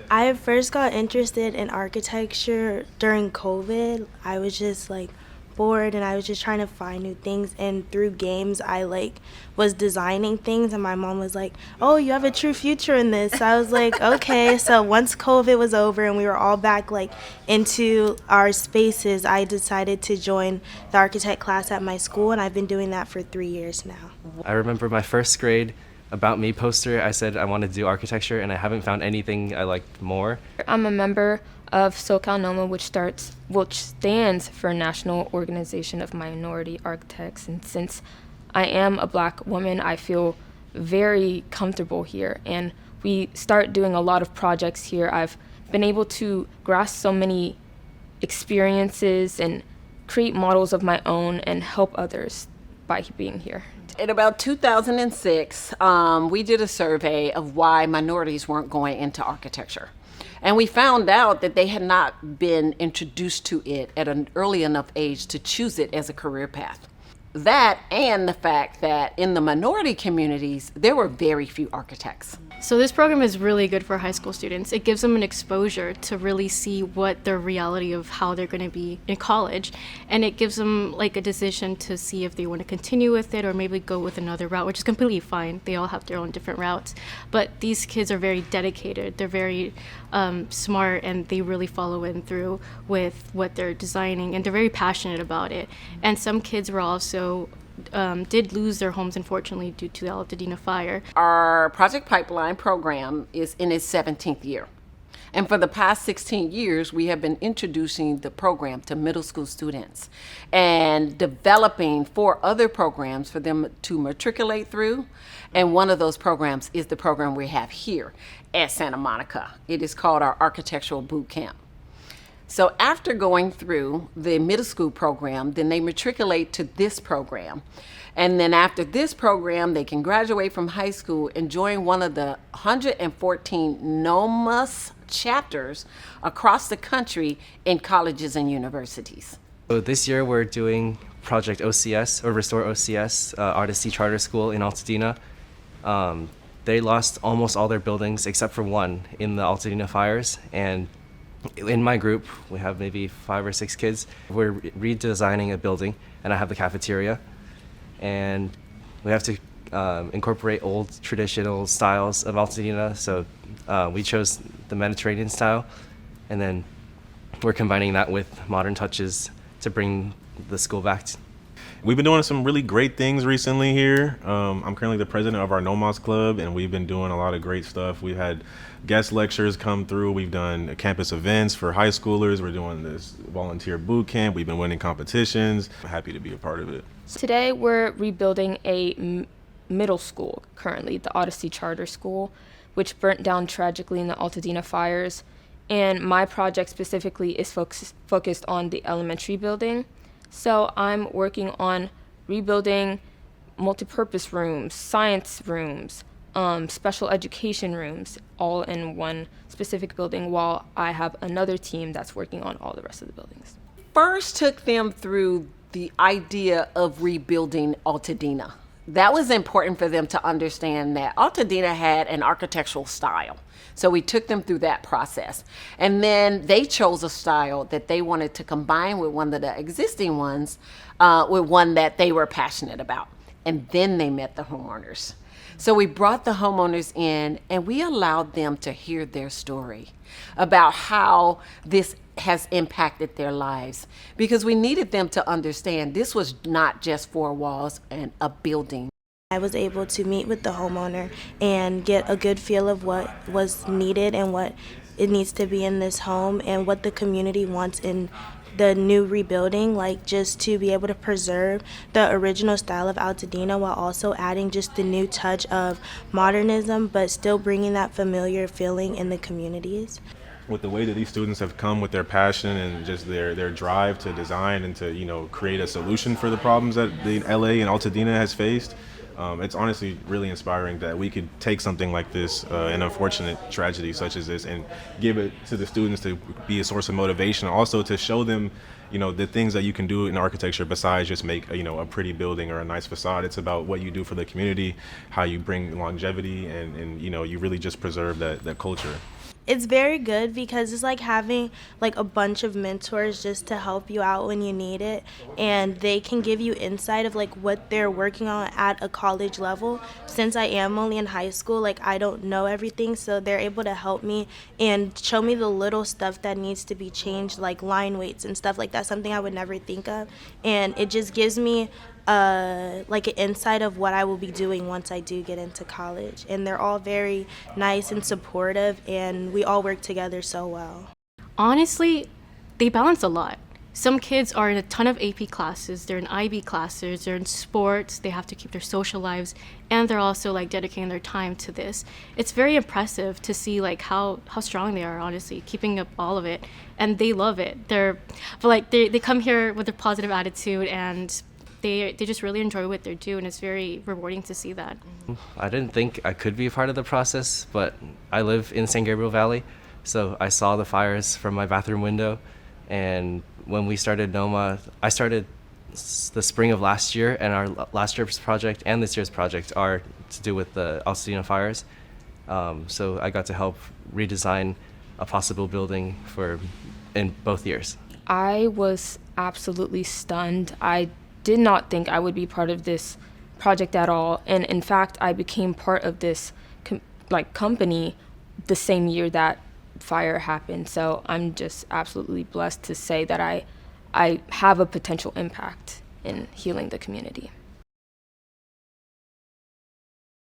I first got interested in architecture during COVID. I was just like bored and I was just trying to find new things, and through games I was designing things, and my mom was like, "Oh, you have a true future in this." So I was like, "Okay." So once COVID was over and we were all back into our spaces, I decided to join the architect class at my school, and I've been doing that for 3 years now. I remember my first grade About Me poster. I said I wanted to do architecture, and I haven't found anything I liked more. I'm a member of SoCal NOMA, which stands for National Organization of Minority Architects. And since I am a Black woman, I feel very comfortable here. And we start doing a lot of projects here. I've been able to grasp so many experiences and create models of my own and help others by being here. In about 2006, we did a survey of why minorities weren't going into architecture. And we found out that they had not been introduced to it at an early enough age to choose it as a career path. That and the fact that in the minority communities, there were very few architects. So this program is really good for high school students. It gives them an exposure to really see what their reality of how they're going to be in college. And it gives them a decision to see if they want to continue with it or maybe go with another route, which is completely fine. They all have their own different routes. But these kids are very dedicated. They're very smart, and they really follow in through with what they're designing, and they're very passionate about it. And some kids were also did lose their homes, unfortunately, due to the Altadena fire. Our Project Pipeline program is in its 17th year. And for the past 16 years, we have been introducing the program to middle school students and developing 4 other programs for them to matriculate through. And one of those programs is the program we have here at Santa Monica. It is called our Architectural Bootcamp. So after going through the middle school program, then they matriculate to this program. And then after this program, they can graduate from high school and join one of the 114 NOMA's chapters across the country in colleges and universities. So this year we're doing Project OCS, or Restore OCS, Artistry Charter School in Altadena. They lost almost all their buildings except for one in the Altadena fires, and in my group, we have maybe 5 or 6 kids. We're redesigning a building, and I have the cafeteria. And we have to incorporate old traditional styles of Altadena. So we chose the Mediterranean style, and then we're combining that with modern touches to bring the school back. We've been doing some really great things recently here. I'm currently the president of our NOMA's club, and we've been doing a lot of great stuff. We've had guest lectures come through. We've done campus events for high schoolers. We're doing this volunteer boot camp. We've been winning competitions. I'm happy to be a part of it. Today we're rebuilding a middle school currently, the Odyssey Charter School, which burnt down tragically in the Altadena fires. And my project specifically is focused on the elementary building. So I'm working on rebuilding multipurpose rooms, science rooms, special education rooms, all in one specific building, while I have another team that's working on all the rest of the buildings. First took them through the idea of rebuilding Altadena. That was important for them to understand that Altadena had an architectural style. So we took them through that process. And then they chose a style that they wanted to combine with one of the existing ones, with one that they were passionate about. And then they met the homeowners. So we brought the homeowners in, and we allowed them to hear their story about how this has impacted their lives, because we needed them to understand this was not just 4 walls and a building. I was able to meet with the homeowner and get a good feel of what was needed and what it needs to be in this home and what the community wants in the new rebuilding, just to be able to preserve the original style of Altadena while also adding just the new touch of modernism, but still bringing that familiar feeling in the communities. With the way that these students have come with their passion and just their drive to design and to create a solution for the problems that the LA and Altadena has faced, it's honestly really inspiring that we could take something like this, an unfortunate tragedy such as this, and give it to the students to be a source of motivation, also to show them the things that you can do in architecture besides just make a pretty building or a nice facade. It's about what you do for the community, how you bring longevity, and you really just preserve that culture. It's very good because it's like having like a bunch of mentors just to help you out when you need it, and they can give you insight of like what they're working on at a college level. Since I am only in high school, like I don't know everything, so they're able to help me and show me the little stuff that needs to be changed, like line weights and stuff like that, something I would never think of. And it just gives me like an insight of what I will be doing once I do get into college. And they're all very nice and supportive, and we all work together so well. Honestly, they balance a lot. Some kids are in a ton of AP classes, they're in IB classes, they're in sports, they have to keep their social lives, and they're also like dedicating their time to this. It's very impressive to see like how strong they are, honestly, keeping up all of it, and they love it. They come here with a positive attitude, and they just really enjoy what they do, and it's very rewarding to see that. I didn't think I could be a part of the process, but I live in San Gabriel Valley, so I saw the fires from my bathroom window. And when we started NOMA, I started the spring of last year, and our last year's project and this year's project are to do with the Altadena fires. So I got to help redesign a possible building in both years. I was absolutely stunned. I did not think I would be part of this project at all, and in fact I became part of this company the same year that fire happened. So I'm just absolutely blessed to say that I have a potential impact in healing the community.